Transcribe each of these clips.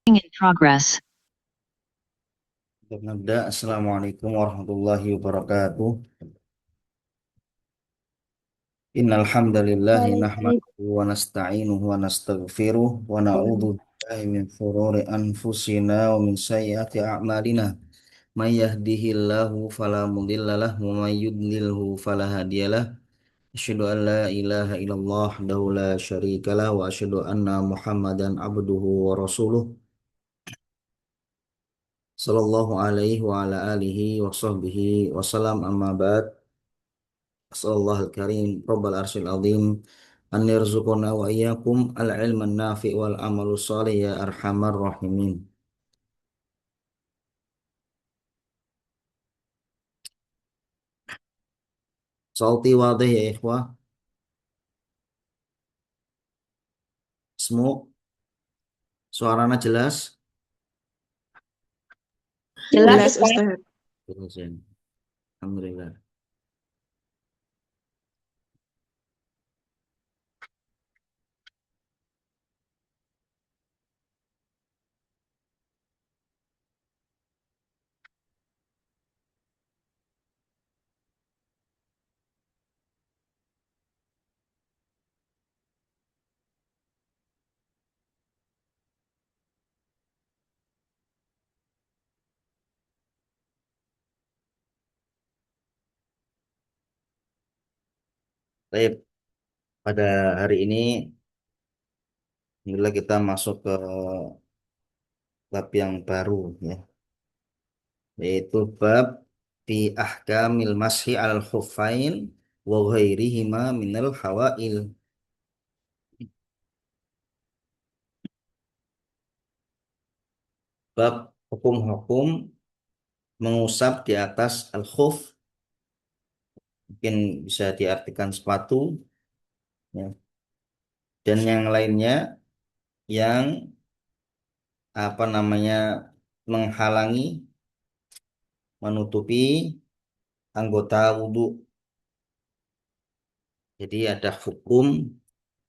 In progress. Untuk nabda, Assalamualaikum warahmatullahi wabarakatuh. Innal hamdalillah Waalaikumsalam. nahmaduhu wa nasta'inuhu wa nastaghfiruh wa na'udzu billahi min shururi anfusina wa min sayyiati a'malina. May yahdihillahu fala mudhillalah wa may yudlilhu fala hadiyalah. Asyhadu an la ilaha illallah wahdahu la syarikalah wa asyhadu anna Muhammadan abduhu wa rasuluh sallallahu alaihi wa ala alihi wa sahbihi wa salam amma ba'd. Asallallahu al-karim Rabbal arsyil azim an yarzuqna wa iyyakum al-ilman nafi wal amalu salih ya arhamar rahimin. Sauti wadih ya ikhwah. Semua suaranya jelas. Jelas, Jelas, Ustaz. Ustaz. Jelas ya. Alhamdulillah. Baik, pada hari ini alhamdulillah kita masuk ke bab yang baru ya, yaitu bab fi ahkamil mashi alal khuffain wa ghairihima minal hawail. Bab hukum-hukum mengusap di atas al-khuf, mungkin bisa diartikan sepatu ya, dan yang lainnya yang apa namanya menghalangi, menutupi anggota wudhu. Jadi ada hukum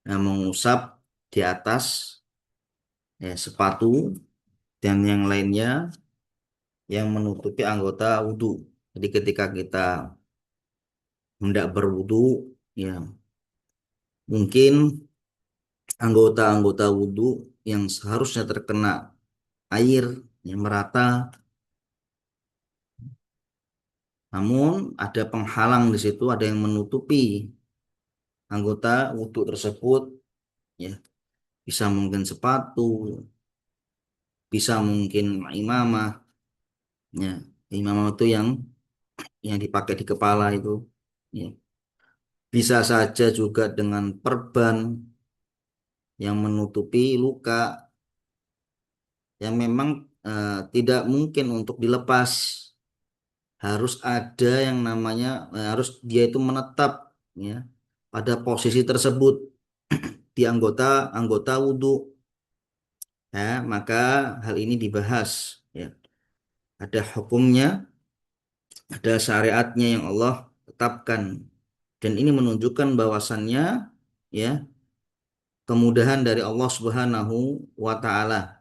yang mengusap di atas ya, sepatu dan yang lainnya yang menutupi anggota wudhu. Jadi ketika kita hendak berwudhu ya, mungkin anggota-anggota wudhu yang seharusnya terkena air yang merata, namun ada penghalang di situ, ada yang menutupi anggota wudhu tersebut ya, bisa mungkin sepatu, bisa mungkin imamah ya. Imamah itu yang dipakai di kepala itu ya. Bisa saja juga dengan perban yang menutupi luka yang memang tidak mungkin untuk dilepas. Harus ada yang namanya harus dia itu menetap ya pada posisi tersebut di anggota anggota wudhu ya. Maka hal ini dibahas ya, ada hukumnya, ada syariatnya yang Allah tetapkan, dan ini menunjukkan bahwasannya ya kemudahan dari Allah Subhanahu wa taala,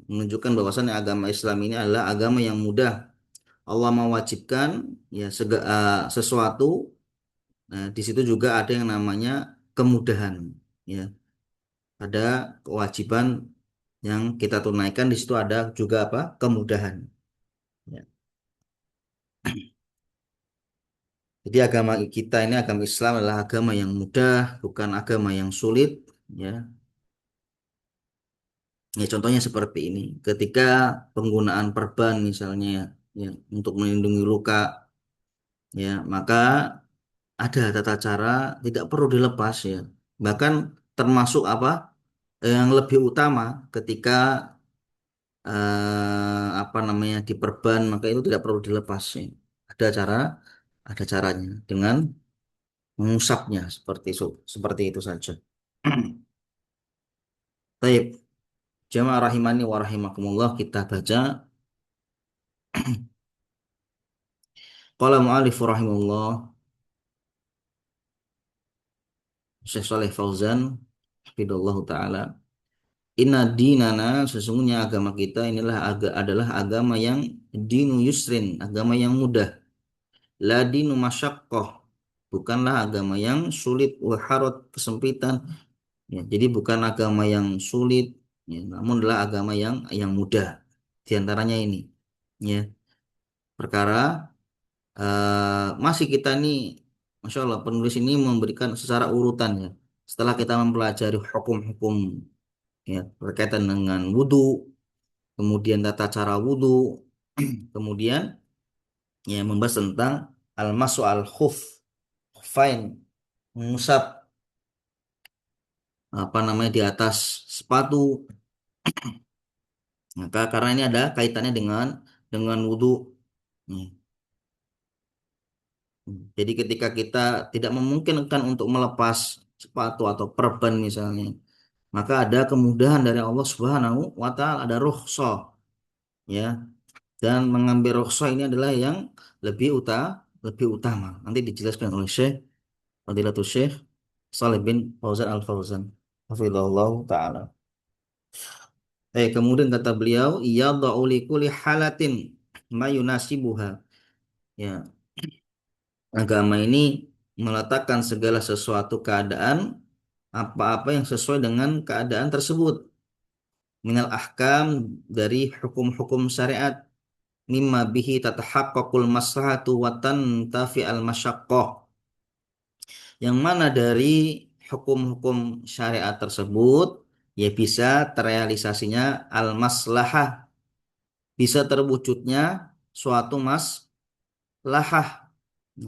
menunjukkan bahwasannya agama Islam ini adalah agama yang mudah. Allah mewajibkan ya sesuatu. Nah, di situ juga ada yang namanya kemudahan ya. Ada kewajiban yang kita tunaikan, di situ ada juga apa? Kemudahan. Ya. Jadi agama kita ini, agama Islam adalah agama yang mudah, bukan agama yang sulit ya. Ya contohnya seperti ini. Ketika penggunaan perban misalnya ya, untuk melindungi luka ya, maka ada tata cara, tidak perlu dilepas ya. Bahkan termasuk apa? Yang lebih utama ketika apa namanya diperban, maka itu tidak perlu dilepas ya. Ada cara, ada caranya dengan mengusapnya seperti itu saja. Baik, jamaah rahimani wa rahimakumullah, kita baca qala mu'alif rahimahullah Syekh Saleh Fauzan hafidhullah taala, Inna dinana, sesungguhnya agama kita inilah adalah agama yang dinu yusrin, agama yang mudah. La dinu masyaqqah, bukanlah agama yang sulit, waharot, kesempitan. Ya, jadi bukan agama yang sulit, ya, namun adalah agama yang mudah. Di antaranya ini, ya, perkara masih kita nih, Masya Allah, penulis ini memberikan secara urutan ya. Setelah kita mempelajari hukum-hukum ya berkaitan dengan wudhu, kemudian tata cara wudhu, kemudian ya membahas tentang al-masu al-khuf, khufain, mengusap apa namanya di atas sepatu. Maka karena ini ada kaitannya dengan wudhu. Hmm. Jadi ketika kita tidak memungkinkan untuk melepas sepatu atau perban misalnya, maka ada kemudahan dari Allah Subhanahu wa taala, ada rukhsah ya. Dan mengambil rukhsah ini adalah yang lebih utama. Nanti dijelaskan oleh Syekh Fadilatul Syekh Shalih bin Fauzan Al Fauzan hafizahullah taala. Kemudian kata beliau, yadha'u li kulli halatin ma yunasibuha. Ya, agama ini meletakkan segala sesuatu keadaan apa-apa yang sesuai dengan keadaan tersebut. Minal ahkam, dari hukum-hukum syariat, mimma bihi tatahaqqaqul maslahatu wa tantafi al masyaqqah. Yang mana dari hukum-hukum syariat tersebut ya bisa terrealisasinya al maslahah, bisa terwujudnya suatu maslahah,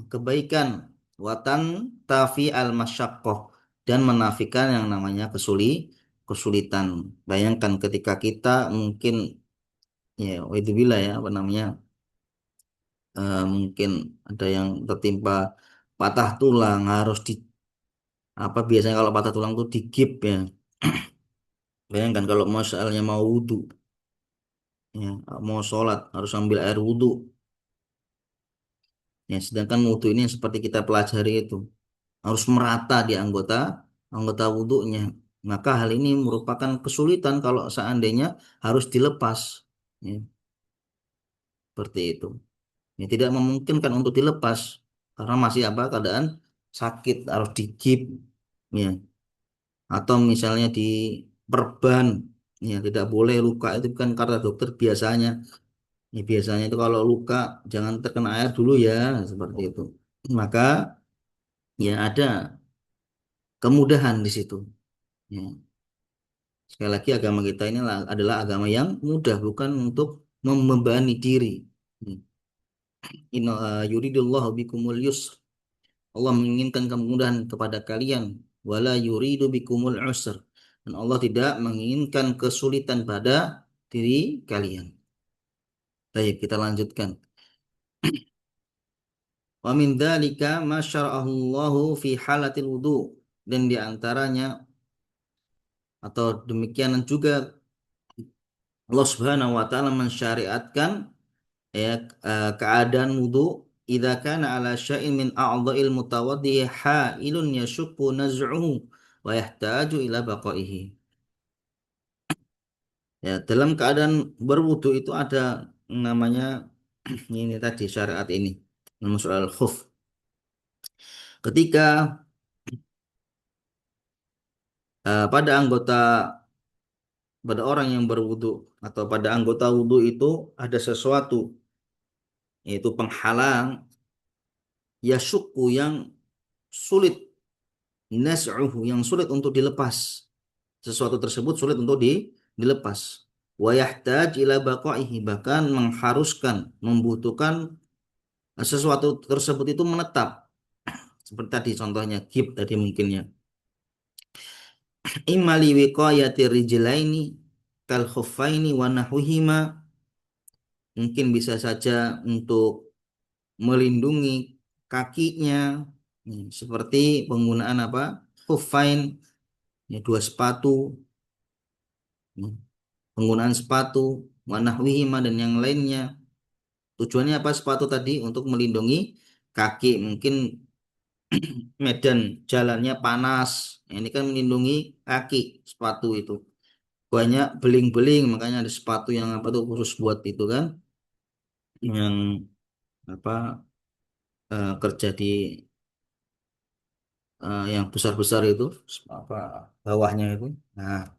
kebaikan, watan tafi al masyaqqah, dan menafikan yang namanya kesulitan. Bayangkan ketika kita mungkin ya walidzubillah ya apa namanya mungkin ada yang tertimpa patah tulang, harus di apa biasanya kalau patah tulang tuh digip ya. Bayangkan kalau misalnya mau wudhu ya, mau sholat harus ambil air wudhu ya, sedangkan wudhu ini yang seperti kita pelajari itu harus merata di anggota anggota wudhunya. Maka hal ini merupakan kesulitan kalau seandainya harus dilepas. Ya, seperti itu. Ya, tidak memungkinkan untuk dilepas karena masih apa keadaan sakit harus digip ya, atau misalnya diperban ya, tidak boleh luka itu kan kata dokter biasanya. Ya, biasanya itu kalau luka jangan terkena air dulu ya, seperti itu. Maka ya ada kemudahan di situ. Ya. Sekali lagi agama kita ini adalah agama yang mudah, bukan untuk membebani diri. Hmm. Yuridullahu bikumul yusr. Allah menginginkan kemudahan kepada kalian. Wala yuridu bikumul usr. Dan Allah tidak menginginkan kesulitan pada diri kalian. Baik, kita lanjutkan. Wa min dzalika ma syara'ahu Allahu fi halatil wudu. Dan di antaranya atau demikian juga Allah Subhanahu wa taala mensyariatkan ya keadaan wudu idza kana ala syai'in min a'dha'il mutawaddi ha'ilun yashukku naz'uhu wa yahtaju ila baqaihi. Ya, dalam keadaan berwudu itu ada namanya ini tadi syariat ini, masuk al-khuf. Ketika pada anggota pada orang yang berwudu atau pada anggota wudu itu ada sesuatu yaitu penghalang yashukku yang sulit, nas'uhu yang sulit untuk dilepas, sesuatu tersebut sulit untuk dilepas, wa yahtaj ila baqaihi, bahkan mengharuskan membutuhkan sesuatu tersebut itu menetap, seperti tadi contohnya gip tadi mungkinnya imali wiqayati rijlaini kal khuffaini wa nahwihima, mungkin bisa saja untuk melindungi kakinya, seperti penggunaan apa khuffain ya, dua sepatu, penggunaan sepatu, wanah wihima dan yang lainnya. Tujuannya apa sepatu tadi? Untuk melindungi kaki. Mungkin medan jalannya panas. Nah, ini kan melindungi kaki sepatu itu. banyak beling-beling, makanya ada sepatu yang apa tuh khusus buat itu kan, yang apa kerja di yang besar-besar itu apa bawahnya itu. Nah,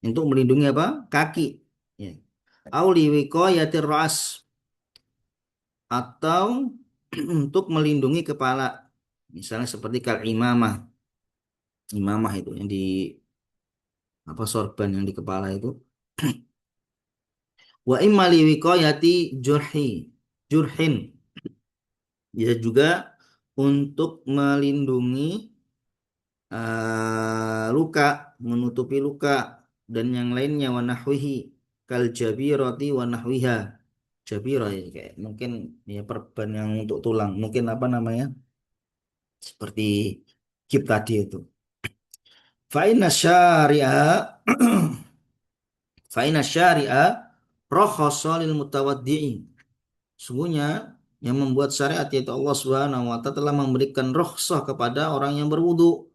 untuk melindungi apa? Kaki. Ya. Auli wiqayatir ras atau untuk melindungi kepala. Misalnya seperti kal imamah. Imamah itu yang di apa sorban yang di kepala itu. Wa imma li wiqayati jurhin. Ya juga untuk melindungi luka, menutupi luka dan yang lainnya wa nahwihi kal jabirati wa nahwiha. Jabirah ya, kayak mungkin ya perban yang untuk tulang, mungkin apa namanya? Seperti kip tadi itu. Fa inna syari'a fa inna syari'a rakhasa lil mutawaddi'in. Sungguhnya yang membuat syariat yaitu Allah Subhanahu wa taala telah memberikan rukhsah kepada orang yang berwudu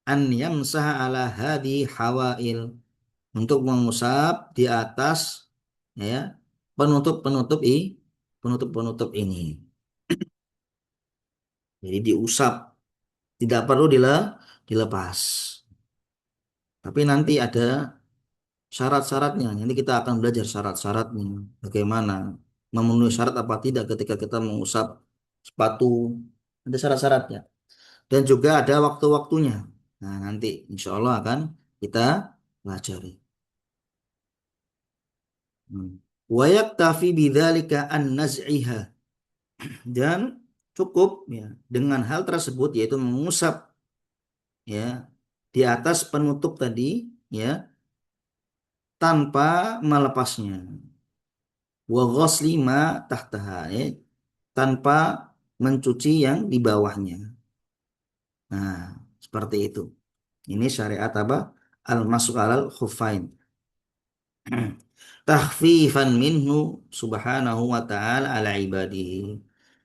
an yamsaha ala hadi hawail untuk mengusap di atas ya penutup-penutup penutup-penutup ini. Jadi diusap, tidak perlu dilepas. Tapi nanti ada syarat-syaratnya. Nanti kita akan belajar syarat-syaratnya. Bagaimana memenuhi syarat apa tidak ketika kita mengusap sepatu. Ada syarat-syaratnya. Dan juga ada waktu-waktunya. Nah, nanti insya Allah akan kita pelajari. Wa yaktafi bidzalika an naz'iha dan cukup ya dengan hal tersebut yaitu mengusap ya di atas penutup tadi ya tanpa melepasnya. Wa ghasli ma tahtaha ya, tanpa mencuci yang di bawahnya. Nah, seperti itu. Ini syariat apa? Al-masuk alal khuffain. Takhfifan minhu subhanahu wa ta'ala ala ibadihi.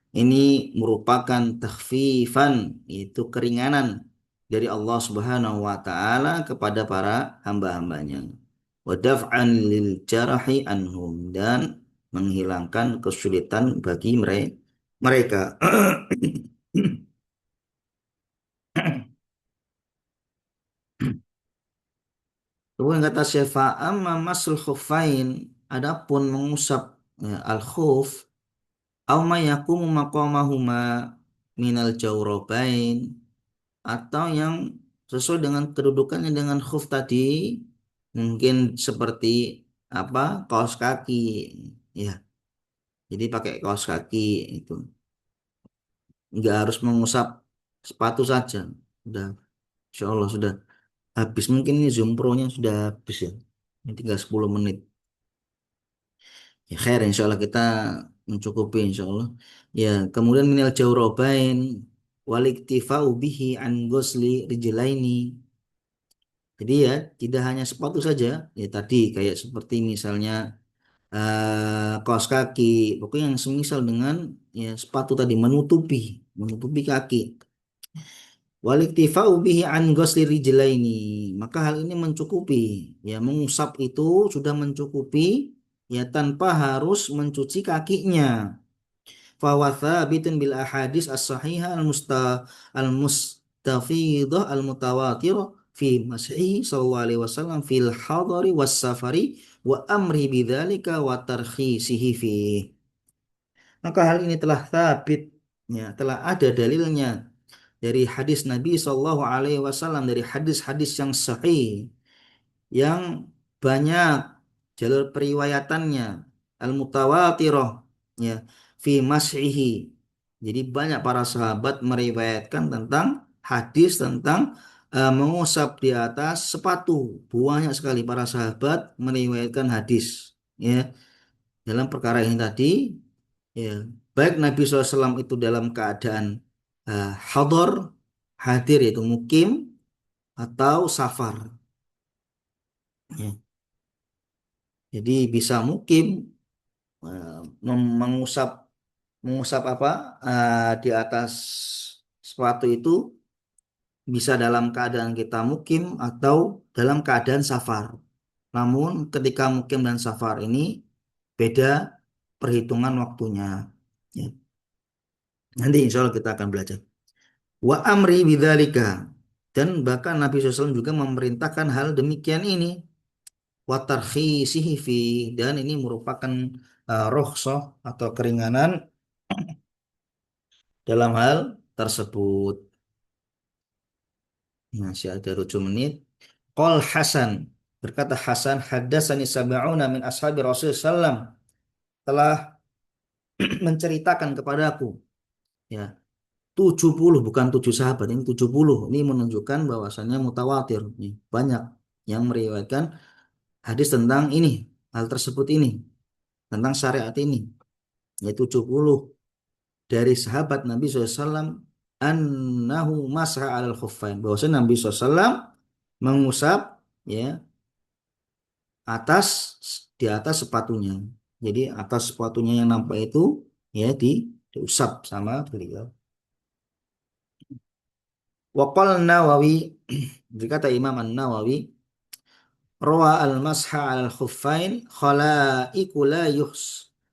Ini merupakan takhfifan, itu keringanan dari Allah Subhanahu wa taala kepada para hamba-hambanya. Wa daf'an lil jarahi anhum dan menghilangkan kesulitan bagi mereka. Kemudian kata Syafa' amma masul khuffain, adapun mengusap ya, al khuf au ma yakumu maqamahuma minal jawrabain atau yang sesuai dengan kedudukannya dengan khuf tadi mungkin seperti apa kaos kaki ya jadi pakai kaos kaki itu nggak harus mengusap sepatu saja sudah insya Allah sudah habis mungkin ini Zoom Pro-nya sudah habis ya ini tinggal 10 menit ya khair insya Allah kita mencukupi insya Allah ya kemudian minal jawrobain waliktifa'u bihi an gosli rijlaini. Jadi ya tidak hanya sepatu saja, ya tadi kayak seperti misalnya kaos kaki, pokoknya yang semisal dengan ya sepatu tadi menutupi kaki. Waliktifa'u bihi an ghusli rijlaini. Maka hal ini mencukupi, ya mengusap itu sudah mencukupi ya tanpa harus mencuci kakinya. Fawa thabitun bil ahadis as-sahihah al-mustafidah al-mutawatirah fi masih sallallahu alaihi wasallam fil hadari was safari wa amri bidzalika wa tarkhisihi fi. Maka hal ini telah thabit ya, telah ada dalilnya dari hadis Nabi sallallahu alaihi wasallam dari hadis-hadis yang sahih yang banyak jalur periwayatannya al-mutawatirah ya fi mas'ihi. Jadi banyak para sahabat meriwayatkan tentang hadis tentang mengusap di atas sepatu. Banyak sekali para sahabat meriwayatkan hadis ya dalam perkara ini tadi ya baik Nabi SAW itu dalam keadaan hadar hadir yaitu mukim atau safar ya. Jadi bisa mukim mengusap mengusap apa di atas sepatu itu bisa dalam keadaan kita mukim atau dalam keadaan safar. Namun ketika mukim dan safar ini beda perhitungan waktunya. Ya. Nanti insya Allah kita akan belajar. Wa amri bidzalika. Dan bahkan Nabi SAW juga memerintahkan hal demikian ini. Wa tarkhisihi fi. Dan ini merupakan rukhsah atau keringanan dalam hal tersebut. Masih ada 7 menit. Qol Hasan. Berkata Hasan, haddatsani sab'una min ashabi Rasul sallam telah menceritakan kepadaku. Ya, 70 bukan 7 sahabat, ini 70. Ini menunjukkan bahwasannya mutawatir. Nih, banyak yang meriwayatkan hadis tentang ini, hal tersebut ini, tentang syariat ini. Yaitu 70 dari sahabat Nabi SAW annahu masha alal khuffain. Bahwasanya Nabi SAW mengusap ya atas di atas sepatunya. Jadi atas sepatunya yang nampak itu ya diusap sama beliau. Waqal Nawawi berkata Imam An-Nawawi rawa al-masha al khuffain khalaiqu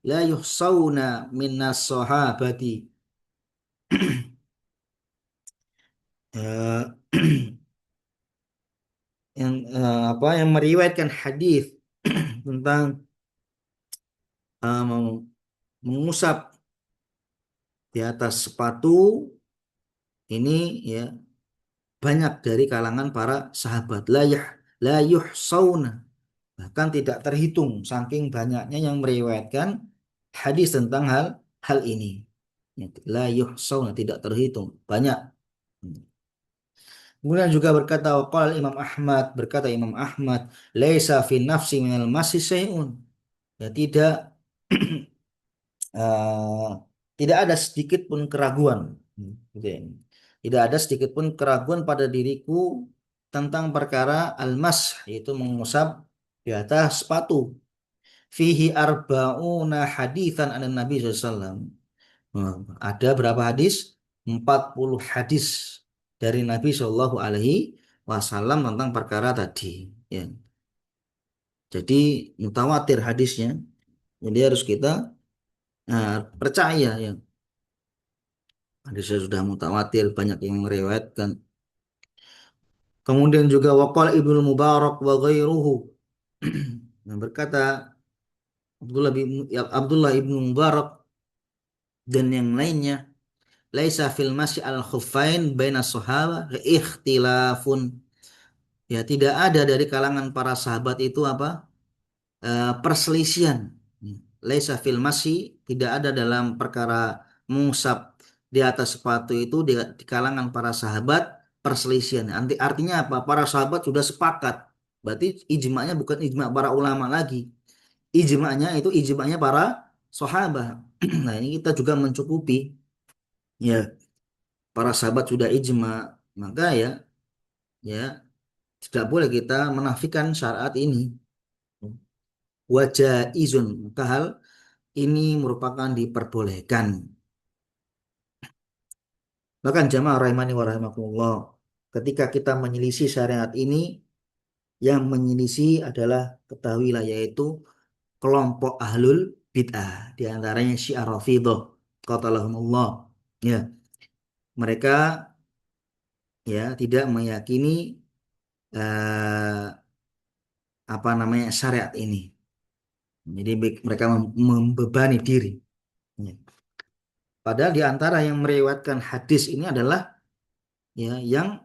la yuhsawna minas sahabati. Eh, yang apa yang meriwayatkan hadis tentang mengusap di atas sepatu ini ya banyak dari kalangan para sahabat la yuhsauna bahkan tidak terhitung saking banyaknya yang meriwayatkan hadis tentang hal ini. La yuhsauna tidak terhitung banyak. Kemudian juga berkata waqala Imam Ahmad berkata Imam Ahmad laisa fi nafsi minal masih syai'un. Ya tidak eh, tidak ada sedikit pun keraguan. Gitu ya. Tidak ada sedikit pun keraguan pada diriku tentang perkara almas yaitu mengusap di atas sepatu. Fihi arba'una haditsan an Nabi SAW. Ada berapa hadis? 40 hadis dari Nabi Shallallahu Alaihi Wasallam tentang perkara tadi. Ya. Jadi mutawatir hadisnya. Jadi harus kita percaya ya. Hadisnya sudah mutawatir, banyak yang meriwayatkan. Kemudian juga waqala Ibnu Mubarak wa ghairuhu. Yang berkata Abdullah ibnu Mubarak dan yang lainnya, laisa fil masyi al khuffain baina sahaba ikhtilafun. Ya, tidak ada dari kalangan para sahabat itu apa? Perselisihan. Laisa fil masyi tidak ada dalam perkara mengusap di atas sepatu itu di kalangan para sahabat perselisihan. Artinya apa? Para sahabat sudah sepakat. Berarti ijma'nya bukan ijma' para ulama lagi. Ijma'nya itu ijma'nya para sahabat. Nah, ini kita juga mencukupi. Ya, para sahabat sudah ijma', maka ya tidak boleh kita menafikan syariat ini. Wajah izun, maka hal ini merupakan diperbolehkan. Bahkan jamaah rahimani wa rahimakumullah, ketika kita menyelisih syariat ini, yang menyelisih adalah ketahuilah yaitu kelompok ahlul bid'ah, di antaranya Syiah Rafidhah, qatalahumullah. Ya, mereka ya tidak meyakini eh, apa namanya syariat ini. Jadi mereka membebani diri. Ya. Padahal di antara yang meriwayatkan hadis ini adalah ya yang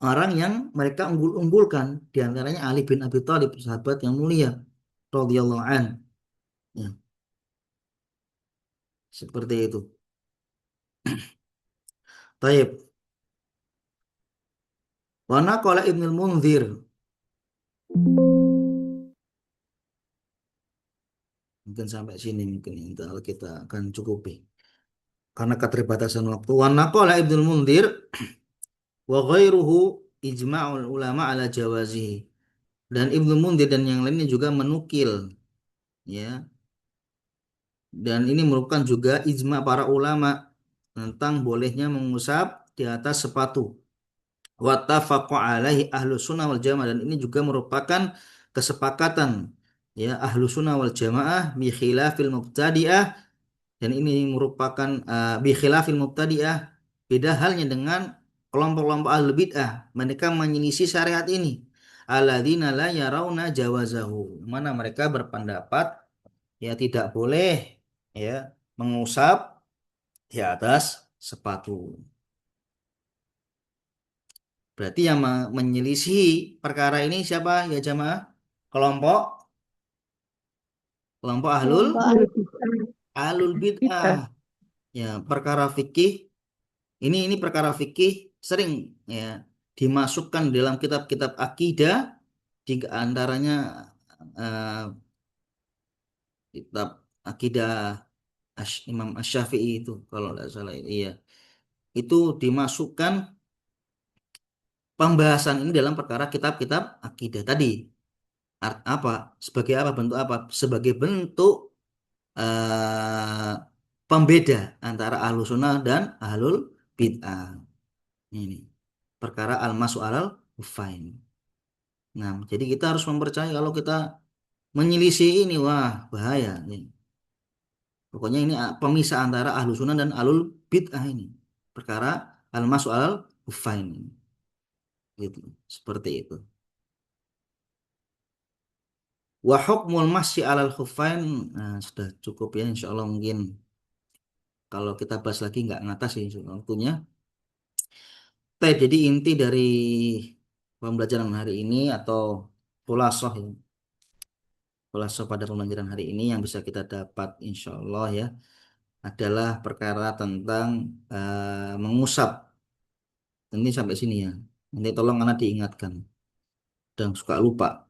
orang yang mereka unggul-unggulkan di antaranya Ali bin Abi Thalib sahabat yang mulia radhiyallahu an. Ya, seperti itu. Taib. Wa naqala Ibnul Munzir. Mungkin sampai sini mungkin kita akan cukupi karena keterbatasan waktu. Wa naqala Ibnul Munzir wa ghairuhu ijma'ul ulama ala jawazihi. Dan Ibnu Munzir dan yang lainnya juga menukil ya. Dan ini merupakan juga ijma para ulama tentang bolehnya mengusap di atas sepatu. Wattafaqo alaihi ahlu sunnah wal jamaah, dan ini juga merupakan kesepakatan ya ahlu sunnah wal jamaah bi khilafil mubtadi'ah, dan ini merupakan bi khilafil mubtadi'ah, beda halnya dengan kelompok-kelompok ahlu bid'ah, mereka menyelisih syariat ini, alladzina la yarawna jawazahu, mana mereka berpendapat ya tidak boleh ya mengusap di atas sepatu. Berarti yang menyelisih perkara ini siapa ya jamaah? Kelompok kelompok Kelompok ahlul bid'ah. kita. Ya, perkara fikih ini perkara fikih sering ya dimasukkan dalam kitab-kitab akidah, di antaranya eh, kitab akidah Imam Asy-Syafi'i itu kalau tidak salah, iya. Itu dimasukkan pembahasan ini dalam perkara kitab-kitab akidah tadi. Apa? Sebagai apa? Bentuk apa? Sebagai bentuk eh, pembeda antara ahlus sunnah dan ahlul bid'ah. Ini perkara al-masu alal hufain. Nah, jadi kita harus mempercayai kalau kita menyelisih ini, wah bahaya. Nih. Pokoknya ini pemisah antara ahlus sunnah dan ahlul bid'ah ini. Perkara al-masu alal hufain. Gitu. Seperti itu. Wa hukmul masyi alal khufain, nah, sudah cukup ya, insya Allah mungkin kalau kita bahas lagi nggak ngatas sih waktunya. Jadi inti dari pembelajaran hari ini atau khulasoh ya, khulasoh pada pembelajaran hari ini yang bisa kita dapat insya Allah ya adalah perkara tentang mengusap. Ini sampai sini ya. Nanti tolong anak diingatkan dan suka lupa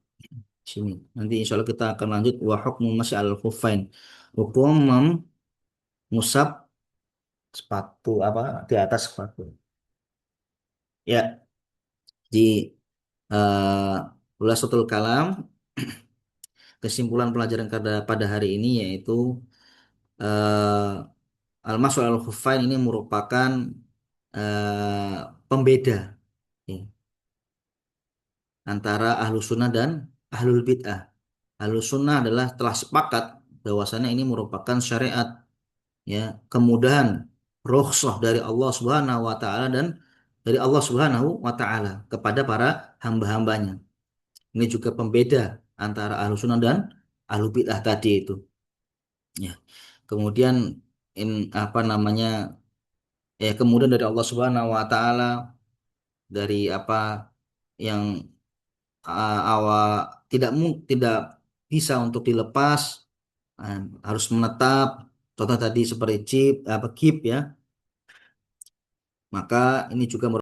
sini. Nanti insya Allah kita akan lanjut wa hukmu masyi al khufain. Hukum mengusap sepatu apa di atas sepatu. Ya, di Khulasatul Kalam, kesimpulan pelajaran pada hari ini yaitu Al-Mas'ul Al-Khuffain ini merupakan pembeda ya, antara ahlu sunnah dan ahlul bid'ah. Ahlu sunnah adalah telah sepakat bahwasanya ini merupakan syariat ya, kemudahan, rukhsah dari Allah Subhanahu wa taala dan dari Allah Subhanahu wa taala kepada para hamba-hambanya. Ini juga pembeda antara ahlu sunnah dan ahlu bid'ah tadi itu. Ya. Kemudian apa namanya? Kemudian dari Allah Subhanahu wa taala, dari apa yang awal tidak bisa untuk dilepas, eh, harus menetap. Contoh tadi seperti chip apa kip ya. Maka ini juga